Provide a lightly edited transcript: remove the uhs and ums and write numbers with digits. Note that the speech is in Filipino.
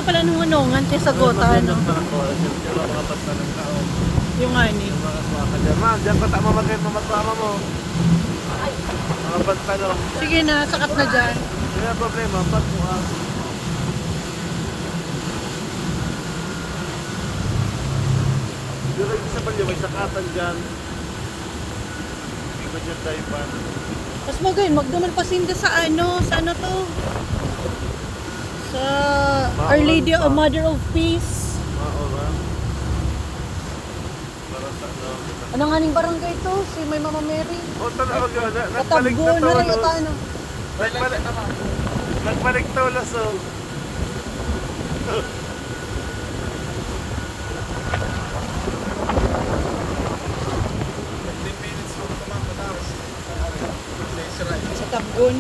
pala nung unungan, te sa gota, ano? Mga basta ng tao. Yung ani. Yung mga kaswaka dyan. Ma'am, dyan ko tama mag-rin mamatama mo. Mga pantalong. Sige na, sakat na dyan. Hindi na problema, pag mo ah. Dito sa balyo, may sakatan dyan. Hindi ba dyan tayo pa? Mas magayon, magdaman pa sinda sa ano to? Sa Our Lady of Mother of Peace. Maura. Para sa ano. Ano nga ning barangay to? Si May Mama Mary. O, tanawag yun. Katabgo na rin ito, ano? Nagbalik na ulas o. Sa Tabgon.